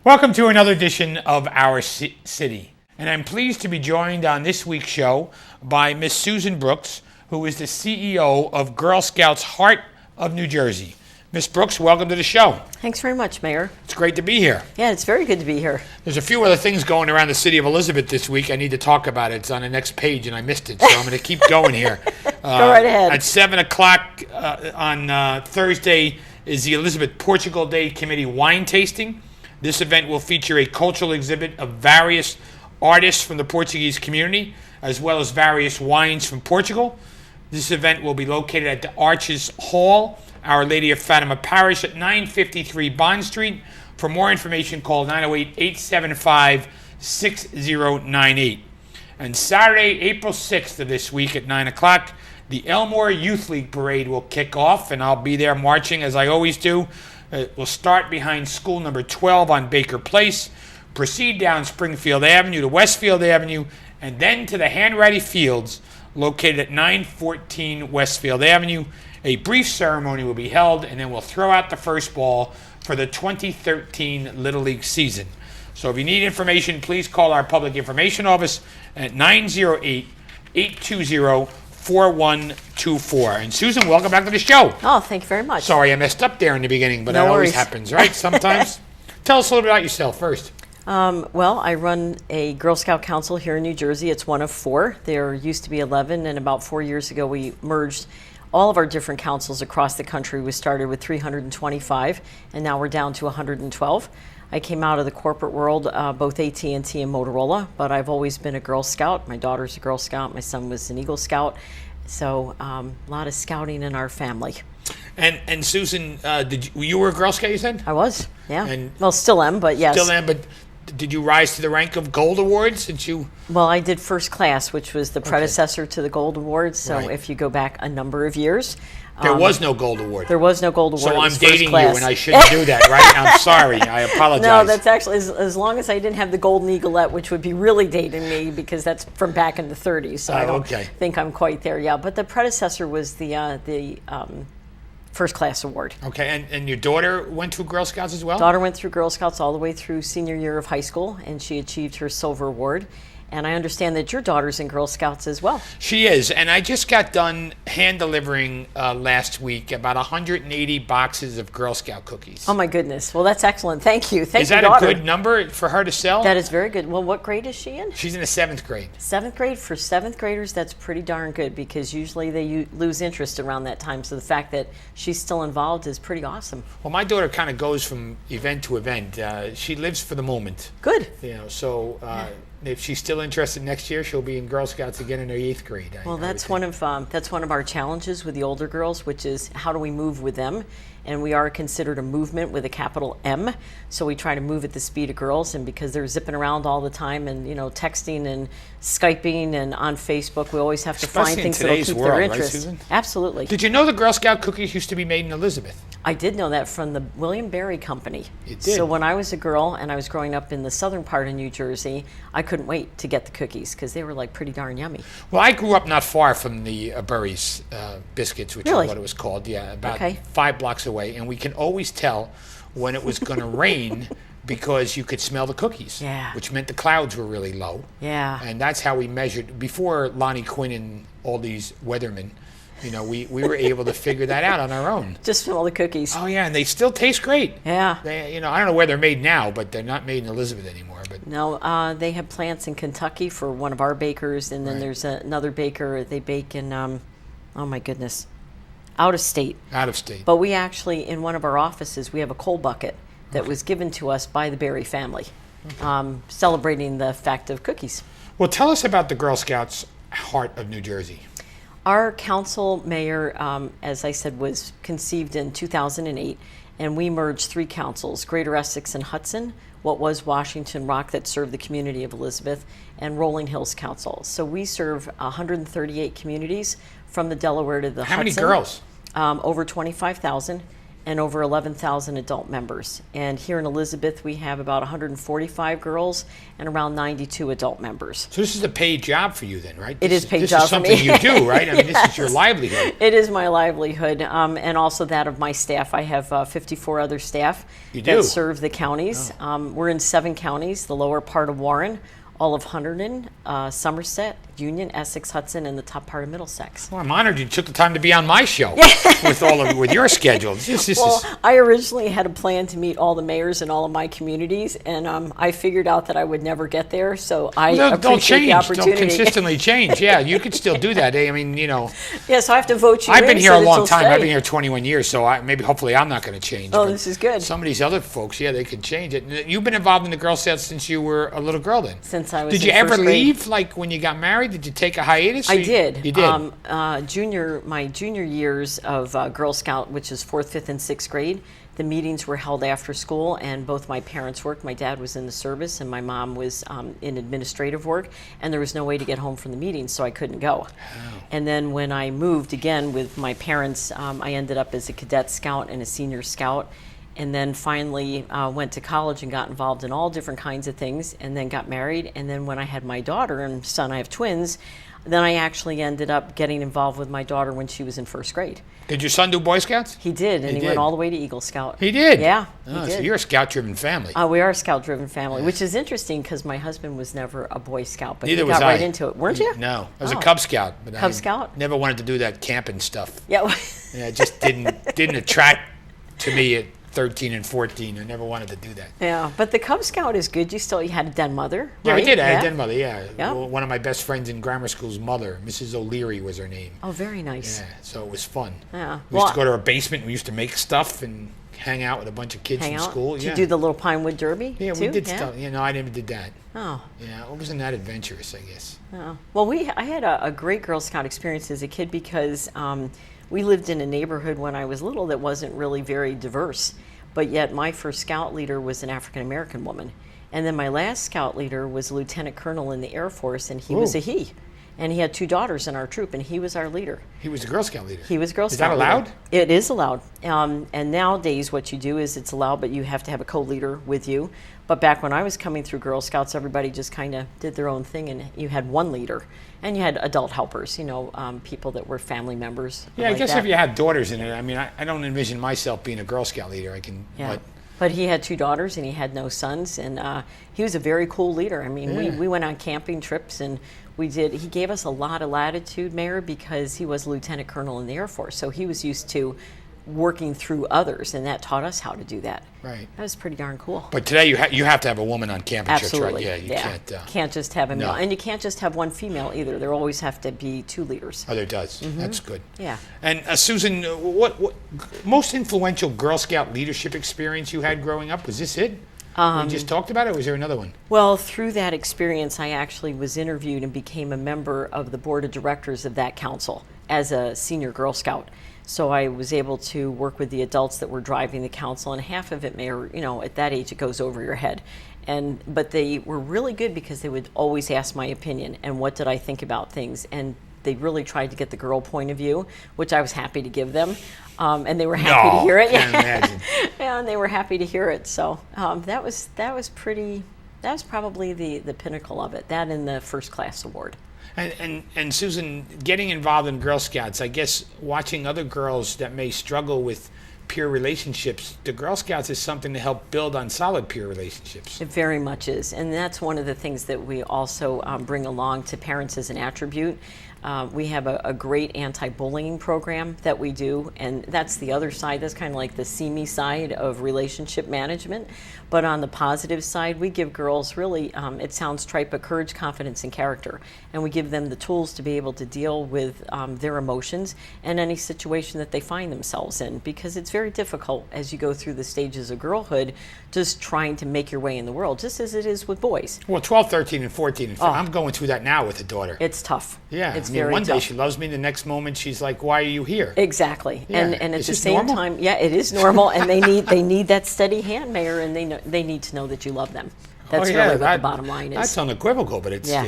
Welcome to another edition of Our City, and I'm pleased to be joined on this week's show by Miss Susan Brooks, who is the CEO of Girl Scouts Heart of New Jersey. Miss Brooks, welcome to the show. Thanks very much, Mayor. It's great to be here. Yeah, it's very good to be here. There's a few other things going around the city of Elizabeth this week. I need to talk about it. It's on the next page, and I missed it, so I'm going to keep going here. Go right ahead. At 7 o'clock on Thursday is the Elizabeth Portugal Day Committee wine tasting. This event will feature a cultural exhibit of various artists from the Portuguese community, as well as various wines from Portugal. This event will be located at the Arches Hall, Our Lady of Fatima Parish at 953 Bond Street. For more information, call 908-875-6098. And Saturday, April 6th of this week at 9 o'clock, the Elmore Youth League Parade will kick off, and I'll be there marching as I always do. We'll start behind school number 12 on Baker Place, proceed down Springfield Avenue to Westfield Avenue, and then to the Hanratty Fields located at 914 Westfield Avenue. A brief ceremony will be held, and then we'll throw out the first ball for the 2013 Little League season. So if you need information, please call our Public Information Office at 908-820-4124. And Susan, welcome back to the show. Oh, thank you very much. Sorry, I messed up there in the beginning, but No that always worries. happens, right? Sometimes. Tell us a little bit about yourself first. Well, I run a Girl Scout Council here in New Jersey. It's one of 4. There used to be 11, and about 4 years ago we merged all of our different councils across the country. We started with 325, and now we're down to 112. I came out of the corporate world, both AT&T and Motorola, but I've always been a Girl Scout. My daughter's a Girl Scout. My son was an Eagle Scout. So a lot of scouting in our family. And Susan, you were a Girl Scout, you said? I was, yeah. And well, still am, but yes. Still am, but did you rise to the rank of Gold Award since you... Well, I did first class, which was the predecessor to the Gold Award. So Right. if you go back a number of years... There was no Gold Award. There was no Gold Award. So It I'm was first dating you, class. and I shouldn't do that, right? I'm sorry. I apologize. No, that's actually, as long as I didn't have the Golden Eaglet, which would be really dating me because that's from back in the 30s. So I don't think I'm quite there yet. But the predecessor was the first class award. Okay, and your daughter went through Girl Scouts as well? Daughter went through Girl Scouts all the way through senior year of high school, and she achieved her silver award. And I understand that your daughter's in Girl Scouts as well. She is, and I just got done hand delivering last week about 180 boxes of Girl Scout cookies. Oh my goodness! Well, that's excellent. Thank you. Thank Is you, that daughter. a good number for her to sell? That is very good. Well, what grade is she in? She's in the 7th grade. 7th grade. For 7th graders, that's pretty darn good because usually they lose interest around that time. So the fact that she's still involved is pretty awesome. Well, my daughter kind of goes from event to event. She lives for the moment. Good. So if she's still interested next year, she'll be in Girl Scouts again in her 8th grade. Well, that's one of our challenges with the older girls, which is how do we move with them? And we are considered a movement with a capital M, so we try to move at the speed of girls. And because they're zipping around all the time and texting and Skyping and on Facebook, we always have to Especially find things in that'll today's keep world, their right, interest. Susan? Absolutely. Did you know the Girl Scout cookies used to be made in Elizabeth? I did know that from the William Berry Company. You did? So when I was a girl and I was growing up in the southern part of New Jersey, I couldn't wait to get the cookies because they were like pretty darn yummy. Well, I grew up not far from the Burry's biscuits, which Really? is what it was called. Yeah, about Okay. 5 blocks away, and we can always tell when it was going to rain because you could smell the cookies. Yeah. Which meant the clouds were really low. Yeah. And that's how we measured before Lonnie Quinn and all these weathermen. We were able to figure that out on our own. Just smell the cookies. Oh yeah, and they still taste great. Yeah. They, I don't know where they're made now, but they're not made in Elizabeth anymore. But No, they have plants in Kentucky for one of our bakers, and then Right. there's another baker. They bake in, oh my goodness, out of state. out of state. But we actually, in one of our offices, we have a coal bucket that was given to us by the Berry family, celebrating the fact of cookies. Well, tell us about the Girl Scouts Heart of New Jersey. Our council mayor, as I said, was conceived in 2008, and we merged 3 councils, Greater Essex and Hudson, what was Washington Rock that served the community of Elizabeth, and Rolling Hills Council. So we serve 138 communities from the Delaware to the Hudson. How many girls? Over 25,000. and over 11,000 adult members. And here in Elizabeth, we have about 145 girls and around 92 adult members. So this is a paid job for you then, right? It is paid this job is for me. something you do, right? I mean, this is your Yes. livelihood. It is my livelihood, and also that of my staff. I have 54 other staff You that do? serve the counties. We're in 7 counties, the lower part of Warren, all of Hunterdon, Somerset, Union, Essex, Hudson, and the top part of Middlesex. Well, I'm honored you took the time to be on my show with your schedule. This Well, is, I originally had a plan to meet all the mayors in all of my communities, and I figured out that I would never get there, so I they'll appreciate change. the They'll opportunity. consistently change. Yeah, you could still do that. I mean, Yeah, so I have to vote you I've in been here so a that long you'll time. stay. I've been here 21 years, so hopefully I'm not going to change. Oh, but this is good. Some of these other folks, yeah, they could change it. You've been involved in the Girl Scouts since you were a little girl then? Since I was Did in you ever first grade. leave, like when you got married? Did you take a hiatus? I did. You did? My junior years of Girl Scout, which is 4th, 5th, and 6th grade, the meetings were held after school, and both my parents worked. My dad was in the service, and my mom was in administrative work, and there was no way to get home from the meetings, so I couldn't go. And then when I moved again with my parents, I ended up as a cadet scout and a senior scout, and then finally went to college and got involved in all different kinds of things, and then got married. And then when I had my daughter and son, I have twins, then I actually ended up getting involved with my daughter when she was in 1st grade. Did your son do Boy Scouts? He did, and he did. went all the way to Eagle Scout. He did? Yeah, Oh, he so did. you're a Scout-driven family. We are a Scout-driven family, which is interesting because my husband was never a Boy Scout, but Neither he was got right I. into it. Weren't you? No, I was a Oh. Cub Scout. But Cub I Scout? never wanted to do that camping stuff. Yeah. Yeah, it just didn't attract to me at 13 and 14. I never wanted to do that. Yeah, but the Cub Scout is good. You had a den mother, Yeah, right? I did. I had a den mother, yeah. Yeah. Well, one of my best friends in grammar school's mother, Mrs. O'Leary was her name. Oh, very nice. Yeah, so it was fun. Yeah. We used to go to her basement. We used to make stuff and hang out with a bunch of kids Hang from out. school. Did Yeah, you do the little Pinewood Derby? yeah, too? we did stuff. I never did that. Oh. Yeah, it wasn't that adventurous, I guess. Oh. Well, I had a great Girl Scout experience as a kid because we lived in a neighborhood when I was little that wasn't really very diverse, but yet my first Scout leader was an African American woman. And then my last Scout leader was a lieutenant colonel in the Air Force, and he was Ooh. a he. And he had 2 daughters in our troop, and he was our leader. He was a Girl Scout leader. He was Girl Is Scout that leader. allowed? It is allowed. And nowadays, what you do is it's allowed, but you have to have a co-leader with you. But back when I was coming through Girl Scouts, everybody just kind of did their own thing, and you had one leader. And you had adult helpers, people that were family members. Yeah, I like guess that. if you had daughters in it, I mean, I don't envision myself being a Girl Scout leader. I can, Yeah. But he had 2 daughters, and he had no sons, and he was a very cool leader. I mean, Yeah. we went on camping trips, and he gave us a lot of latitude, Mayor, because he was lieutenant colonel in the Air Force, so he was used to working through others, and that taught us how to do that. Right. That was pretty darn cool. But today you have to have a woman on camping trips, right? Absolutely. Yeah, you can't. Can't just have a male, no. and you can't just have one female either. There always have to be 2 leaders. Oh, there does. That's good. Yeah. And Susan, what most influential Girl Scout leadership experience you had growing up? Was this it? We just talked about it, or was there another one? Well, through that experience, I actually was interviewed and became a member of the board of directors of that council as a senior Girl Scout. So I was able to work with the adults that were driving the council, and half of it at that age, it goes over your head. But they were really good because they would always ask my opinion and what did I think about things. And they really tried to get the girl point of view, which I was happy to give them. And they were happy to hear it. Can't imagine. Yeah, and they were happy to hear it. So that was probably the pinnacle of it. That and the first class award. And Susan, getting involved in Girl Scouts, I guess watching other girls that may struggle with peer relationships, the Girl Scouts is something to help build on solid peer relationships. It very much is, and that's one of the things that we also bring along to parents as an attribute. We have a great anti-bullying program that we do, and that's the other side. That's kind of like the see-me side of relationship management. But on the positive side, we give girls really, it sounds trite, but courage, confidence, and character. And we give them the tools to be able to deal with their emotions and any situation that they find themselves in, because it's very difficult as you go through the stages of girlhood, just trying to make your way in the world, just as it is with boys. Well, 12, 13, and 14, and I'm going through that now with a daughter. It's tough. Yeah, It's I mean, very one day tough. she loves me, the next moment she's like, "Why are you here?" Exactly, Yeah. and at Is the this same normal? time, yeah, it is normal, and they need that steady hand, Mayor, and they need to know that you love them. That's really what the bottom line is. That's unequivocal, but it's Yeah.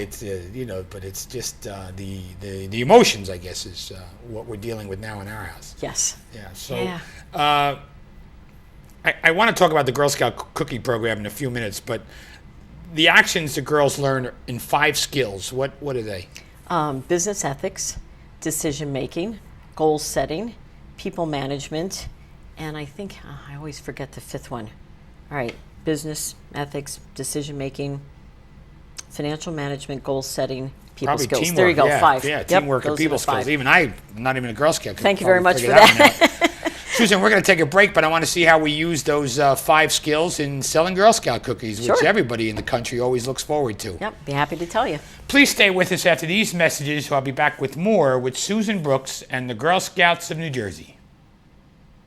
but it's just the emotions, I guess, is what we're dealing with now in our house. Yes. Yeah. So, Yeah. I want to talk about the Girl Scout cookie program in a few minutes, but the actions the girls learn in 5 skills. What are they? Business ethics, decision making, goal setting, people management, and I think I always forget the 5th one. All right, business ethics, decision making, financial management, goal setting, people Probably skills. teamwork. There you go, yeah, 5. Yeah, Yep, teamwork and those are people the 5. skills. Even I'm not even a Girl Scout. Could Thank you very probably much figure for that that. one out. Susan, we're going to take a break, but I want to see how we use those 5 skills in selling Girl Scout cookies, which Sure. everybody in the country always looks forward to. Yep, be happy to tell you. Please stay with us after these messages. I'll be back with more with Susan Brooks and the Girl Scouts of New Jersey.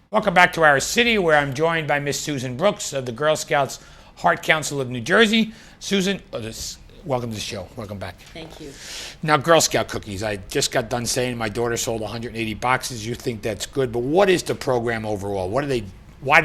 Welcome back to our city, where I'm joined by Miss Susan Brooks of the Girl Scouts Heart Council of New Jersey. Susan, welcome to the show. Welcome back. Thank you. Now, Girl Scout cookies. I just got done saying my daughter sold 180 boxes. You think that's good, but what is the program overall? Why do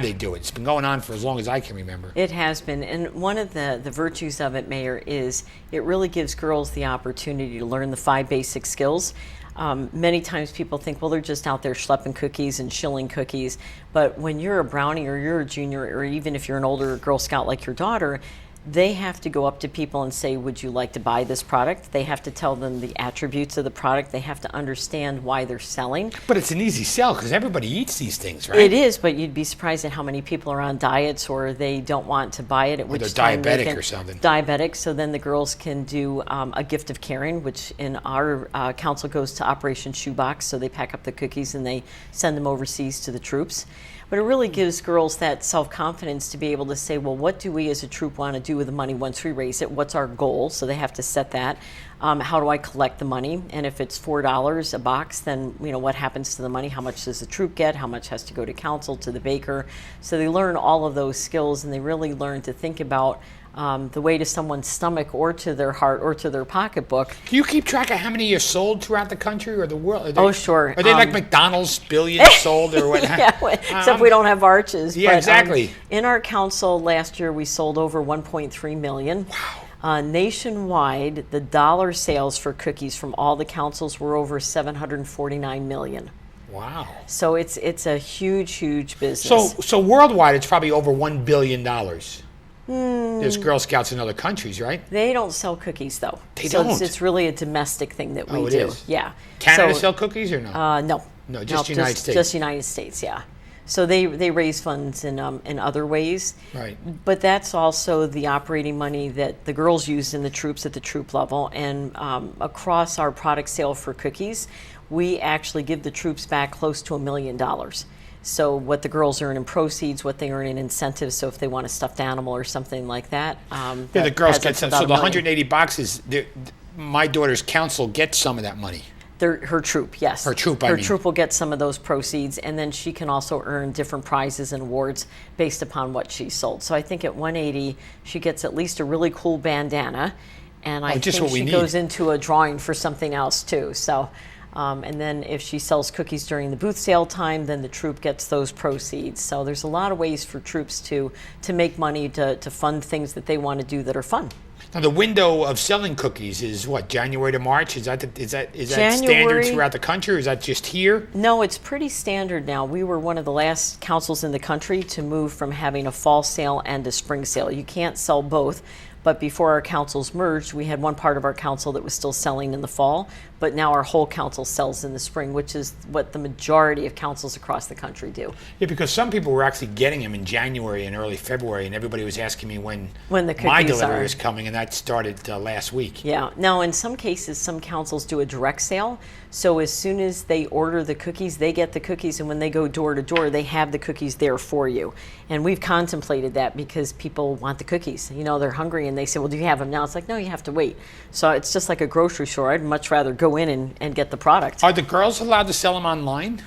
they do it? It's been going on for as long as I can remember. It has been, and one of the virtues of it, Mayor, is it really gives girls the opportunity to learn the 5 basic skills. Many times people think, well, they're just out there schlepping cookies and shilling cookies, but when you're a brownie or you're a junior, or even if you're an older Girl Scout like your daughter, they have to go up to people and say, would you like to buy this product? They have to tell them the attributes of the product. They have to understand why they're selling. But it's an easy sell because everybody eats these things, right? It is, but you'd be surprised at how many people are on diets or they don't want to buy it. At which they're time they diabetic can, or something. Diabetic, so then the girls can do a gift of caring, which in our council goes to Operation Shoebox. So they pack up the cookies and they send them overseas to the troops. But it really gives girls that self-confidence to be able to say, well, what do we as a troop want to do with the money once we raise it? What's our goal? So they have to set that. How do I collect the money? And if it's $4 a box, then what happens to the money? How much does the troop get? How much has to go to council, to the baker? So they learn all of those skills, and they really learn to think about the way to someone's stomach or to their heart or to their pocketbook. Do you keep track of how many are sold throughout the country or the world? Oh, sure. Are they like McDonald's, billions sold or what? Yeah, except we don't have arches. Yeah, but, exactly. In our council last year, we sold over 1.3 million. Wow. Nationwide, the dollar sales for cookies from all the councils were over 749 million. Wow. So it's a huge business. So worldwide, it's probably over $1 billion. There's Girl Scouts in other countries, right? They don't sell cookies, though. They so don't? It's really a domestic thing that we Oh, it do. is? Yeah. Canada So, sell cookies or no? No. No, just United States. Just United States, yeah. So they raise funds in other ways. Right. But that's also the operating money that the girls use in the troops at the troop level. And across our product sale for cookies, we actually give the troops back close to $1 million. So what the girls earn in proceeds, what they earn in incentives, so if they want a stuffed animal or something like that. Yeah, the girls get some. about So $1 the million. 180 boxes, my daughter's council gets some of that money. Her troop, yes. Her troop, I Her mean. troop will get some of those proceeds, and then she can also earn different prizes and awards based upon what she sold. So I think at 180, she gets at least a really cool bandana, and I just think what we she need. goes into a drawing for something else too. So, and then if she sells cookies during the booth sale time, then the troop gets those proceeds. So there's a lot of ways for troops to make money to fund things that they want to do that are fun. Now the window of selling cookies is what, January to March? Is that standard January. throughout the country, or is that just here? No, it's pretty standard now. We were one of the last councils in the country to move from having a fall sale and a spring sale. You can't sell both, but before our councils merged, we had one part of our council that was still selling in the fall, but now our whole council sells in the spring, which is what the majority of councils across the country do. Yeah, because some people were actually getting them in January and early February, and everybody was asking me when When the my cookies delivery are. was coming, and that started last week. Yeah. Now, in some cases, some councils do a direct sale. So as soon as they order the cookies, they get the cookies, and when they go door to door, they have the cookies there for you. And we've contemplated that because people want the cookies. They're hungry, and they say, well, do you have them now? It's like, no, you have to wait. So it's just like a grocery store. I'd much rather go in and get the product. Are the girls allowed to sell them online?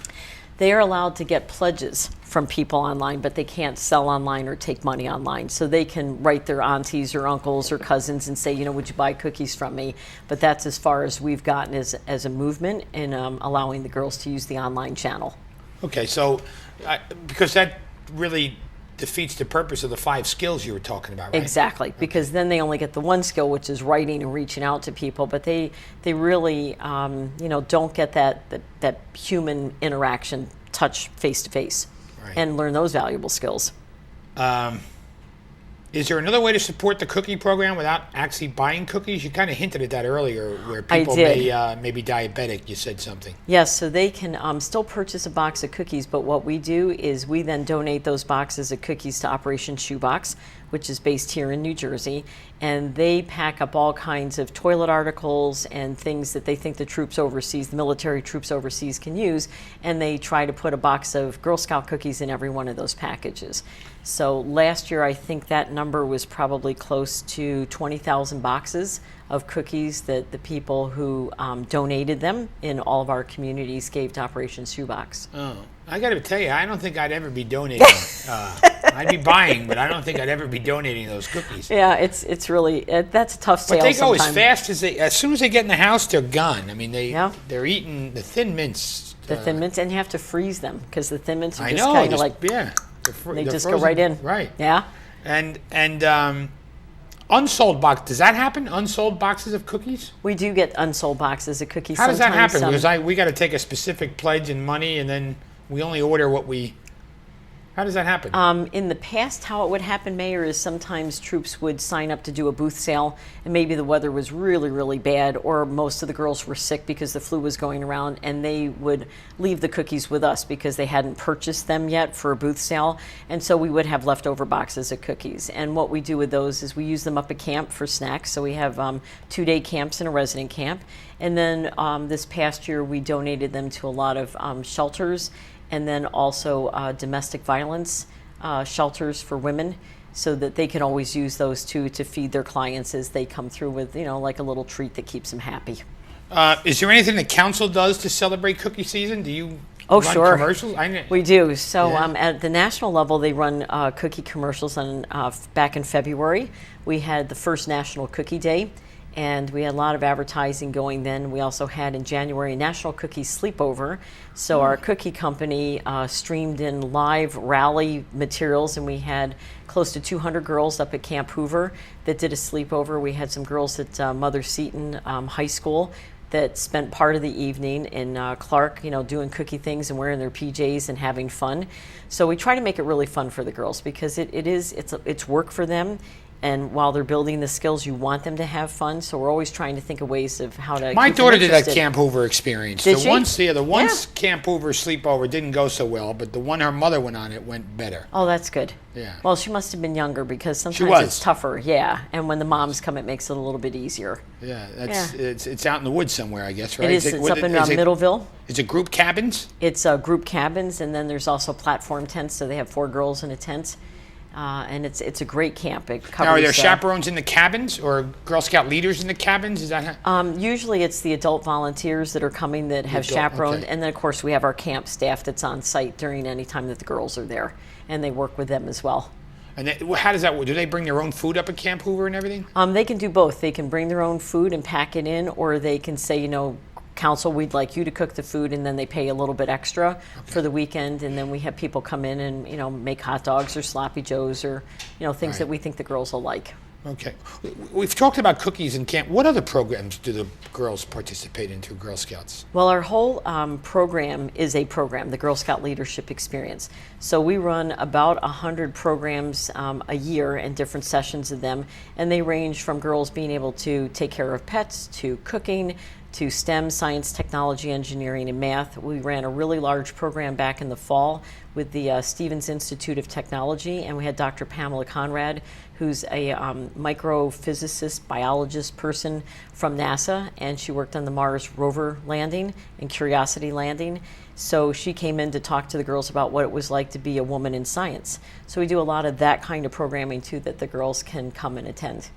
They are allowed to get pledges from people online, but they can't sell online or take money online. So they can write their aunties or uncles or cousins and say, would you buy cookies from me? But that's as far as we've gotten as a movement in allowing the girls to use the online channel. Okay, so because that really defeats the purpose of the 5 skills you were talking about, right? Exactly, because then they only get the one skill, which is writing and reaching out to people, but they really don't get that human interaction, touch face to face, Right. and learn those valuable skills. Is there another way to support the cookie program without actually buying cookies? You kind of hinted at that earlier, where people may be diabetic. You said something. Yes, so they can still purchase a box of cookies, but what we do is we then donate those boxes of cookies to Operation Shoebox, which is based here in New Jersey, and they pack up all kinds of toilet articles and things that they think the troops overseas, the military troops overseas, can use, and they try to put a box of Girl Scout cookies in every one of those packages. So last year, I think that number was probably close to 20,000 boxes of cookies that the people who donated them in all of our communities gave to Operation Shoebox. Oh, I got to tell you, I don't think I'd ever be donating. I'd be buying, but I don't think I'd ever be donating those cookies. Yeah, it's really that's a tough sale. But they go sometime. as fast as soon as they get in the house, they're gone. I mean, they're eating the Thin Mints. The Thin Mints, and you have to freeze them because the Thin Mints are I just know, kind of like they just frozen, go right in. Right. Yeah. And unsold box, does that happen? Unsold boxes of cookies? We do get unsold boxes of cookies. How does that happen? Sometimes, Because we got to take a specific pledge and money, and then we only order what we. How does that happen? In the past, how it would happen, Mayor, is sometimes troops would sign up to do a booth sale, and maybe the weather was really, really bad, or most of the girls were sick because the flu was going around, and they would leave the cookies with us because they hadn't purchased them yet for a booth sale, and so we would have leftover boxes of cookies. And what we do with those is we use them up at camp for snacks. So we have 2-day camps and a resident camp, and then this past year we donated them to a lot of shelters, and then also domestic violence shelters for women, so that they can always use those to feed their clients as they come through with, like a little treat that keeps them happy. Is there anything the council does to celebrate cookie season? Do you run sure. Commercials? We do. So at the national level, they run cookie commercials. And back in February, we had the first National Cookie Day, and we had a lot of advertising going then. We also had in January National Cookie Sleepover. So our cookie company streamed in live rally materials, and we had close to 200 girls up at Camp Hoover that did a sleepover. We had some girls at Mother Seton High School that spent part of the evening in Clark, doing cookie things and wearing their PJs and having fun. So we try to make it really fun for the girls, because it's work for them. And while they're building the skills, you want them to have fun. So we're always trying to think of ways of how to. My daughter did that Camp Hoover experience. Did she? The once Camp Hoover sleepover didn't go so well, but the one her mother went on, it went better. Oh, that's good. Yeah. Well, she must have been younger, because sometimes it's tougher. Yeah. And when the moms come, it makes it a little bit easier. Yeah. It's out in the woods somewhere, I guess, right? It is. It's up in Middleville. Is it group cabins? It's group cabins, and then there's also platform tents. So they have 4 girls in a tent. And it's a great camp. It covers, now, are there chaperones in the cabins, or Girl Scout leaders in the cabins? Is that usually it's the adult volunteers that are coming that have chaperoned, and then of course we have our camp staff that's on site during any time that the girls are there, and they work with them as well. And how does that work? Do they bring their own food up at Camp Hoover and everything? They can do both. They can bring their own food and pack it in, or they can say, Council, we'd like you to cook the food, and then they pay a little bit extra for the weekend, and then we have people come in and make hot dogs or sloppy joes or things that we think the girls will like. Okay, we've talked about cookies in camp. What other programs do the girls participate in through Girl Scouts? Well, our whole program is a program, the Girl Scout Leadership Experience. So we run about 100 programs a year and different sessions of them, and they range from girls being able to take care of pets to cooking to STEM, science, technology, engineering, and math. We ran a really large program back in the fall with the Stevens Institute of Technology, and we had Dr. Pamela Conrad, who's a microphysicist, biologist person from NASA, and she worked on the Mars rover landing and Curiosity landing. So she came in to talk to the girls about what it was like to be a woman in science. So we do a lot of that kind of programming too, that the girls can come and attend.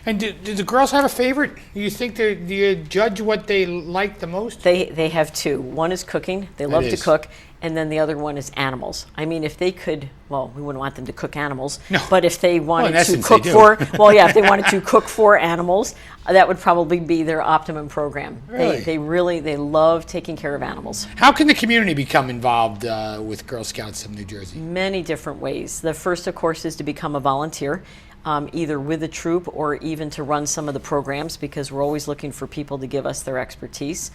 And do the girls have a favorite? Do you judge what they like the most? They have 2. One is cooking. They love to cook. And then the other one is animals. I mean, if they could, well, we wouldn't want them to cook animals. No. But if they wanted to cook if they wanted to cook for animals, that would probably be their optimum program. Really? They love taking care of animals. How can the community become involved with Girl Scouts of New Jersey? Many different ways. The first, of course, is to become a volunteer. Either with a troop or even to run some of the programs, because we're always looking for people to give us their expertise.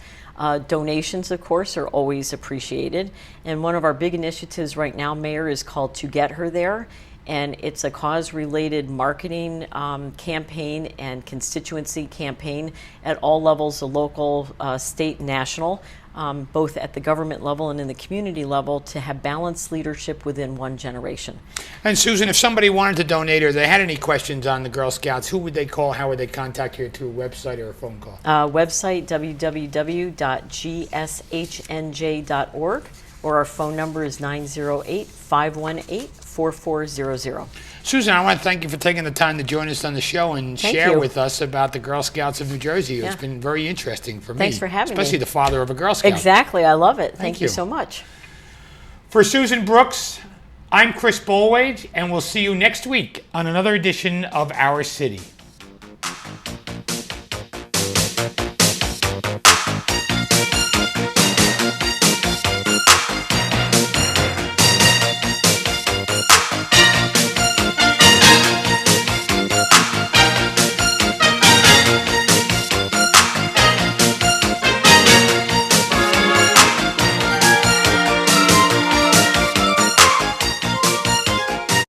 Donations, of course, are always appreciated. And one of our big initiatives right now, Mayor, is called To Get Her There. and it's a cause-related marketing campaign and constituency campaign at all levels, the local, state, and national, both at the government level and in the community level, to have balanced leadership within one generation. And Susan, if somebody wanted to donate or they had any questions on the Girl Scouts, who would they call? How would they contact you, through a website or a phone call? Website, www.gshNJ.org, or our phone number is 908-518-4400. Susan, I want to thank you for taking the time to join us on the show and Thank share you. with us about the Girl Scouts of New Jersey. Yeah. It's been very interesting for me. Thanks for having me. Especially the father of a Girl Scout. Exactly, I love it. Thank you you. so much. For Susan Brooks, I'm Chris Bolwage, and we'll see you next week on another edition of Our City.